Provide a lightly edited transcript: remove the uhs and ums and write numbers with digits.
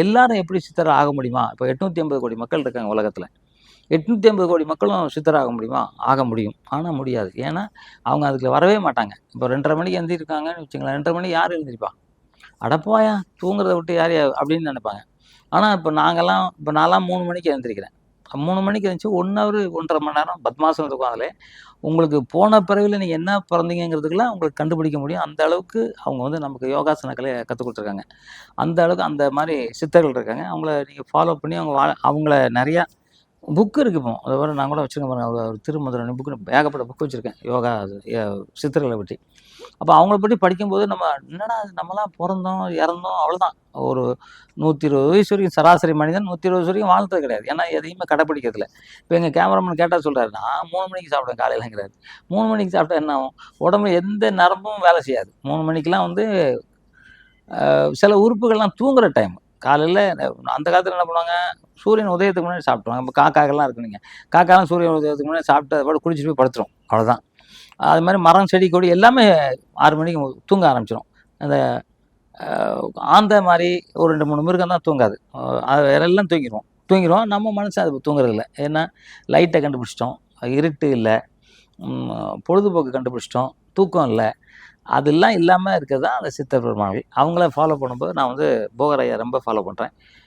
எல்லாரும் எப்படி சித்தர் ஆக முடியுமா? இப்போ 850 கோடி மக்கள் இருக்காங்க உலகத்தில். 850 கோடி மக்களும் சித்தராக முடியுமா? ஆக முடியும். ஆனால் முடியாது. ஏன்னா அவங்க அதுக்கு வரவே மாட்டாங்க. இப்போ 2:30 மணிக்கு எழுந்திருக்காங்கன்னு வச்சுங்களேன், 2:30 மணிக்கு யார் எழுந்திரிப்பா? அடப்போயா தூங்குறத விட்டு யார் அப்படின்னு நினைப்பாங்க. ஆனால் இப்போ நான்லாம் 3 மணிக்கு எழுந்திரிக்கிறேன். 3 மணிக்கு எழுந்துச்சு 1 ஹவர் 1.5 மணி நேரம் பத்மாசனம் உட்காந்தாலே உங்களுக்கு போன பிறவியில் நீங்கள் என்ன பிறந்தீங்கிறதுக்கெல்லாம் உங்களுக்கு கண்டுபிடிக்க முடியும். அந்த அளவுக்கு அவங்க வந்து நமக்கு யோகாசன கலையை கற்றுக் கொடுத்துருக்காங்க. அந்த அளவுக்கு அந்த மாதிரி சித்தர்கள் இருக்காங்க. அவங்கள நீங்கள் ஃபாலோ பண்ணி அவங்கள நிறையா புக் இருக்கு இப்போ. அதுவரை நான் கூட வச்சுருக்கேன் பாருங்க. ஒரு திருமதுரை புக்கு ஏகப்பட்ட புக் வச்சுருக்கேன் யோகா சித்தர்களை பற்றி. அப்போ அவங்கள பற்றி படிக்கும்போது என்னடா நம்மலாம் பிறந்தோம் இறந்தோம் அவ்வளோதான். ஒரு 120 வயசு வரைக்கும் சராசரி மனிதன் 120 வயசு வரைக்கும் வாழ்ந்தது கிடையாது. ஏன்னா எதையுமே கடைப்பிடிக்கிறதில்ல. இப்போ எங்கள் கேமராமேன் கேட்டால் சொல்கிறாரு, நான் 3 மணிக்கு சாப்பிடுவேன் காலையிலங்கிறாரு. 3 மணிக்கு சாப்பிட்டா என்ன ஆகும்? உடம்புல எந்த நரம்பும் வேலை செய்யாது. 3 மணிக்கெலாம் வந்து சில உறுப்புகள்லாம் தூங்குற டைம். காலையில் அந்த காலத்தில் என்ன பண்ணுவாங்க, சூரியன் உதயத்துக்கு முன்னாடி சாப்பிட்ருவாங்க. இப்போ காக்காக்கெல்லாம் இருக்கு. நீங்கள் காக்காலாம் சூரியன் உதயத்துக்கு முன்னாடி சாப்பிட்டு அதை போட்டு குளிச்சுட்டு போய் படுத்துரும். அவ்வளோதான். அது மாதிரி மரம் செடி கொடி எல்லாமே 6 மணிக்கு தூங்க ஆரம்பிச்சிடும். அந்த ஆந்தை மாதிரி ஒரு 2-3 மிருகம் தான் தூங்காது. அது எல்லாம் தூங்கிடுவோம். நம்ம மனுஷன் அது தூங்குறதில்ல. ஏன்னா லைட்டை கண்டுபிடிச்சிட்டோம், இருட்டு இல்லை, பொழுதுபோக்கு கண்டுபிடிச்சிட்டோம், தூக்கம் இல்லை. அதெல்லாம் இல்லாமல் இருக்கிறது தான் அந்த சித்தர் பெருமாள். அவங்கள ஃபாலோ பண்ணும்போது நான் வந்து போகர் ஐயா ரொம்ப ஃபாலோ பண்ணுறேன்.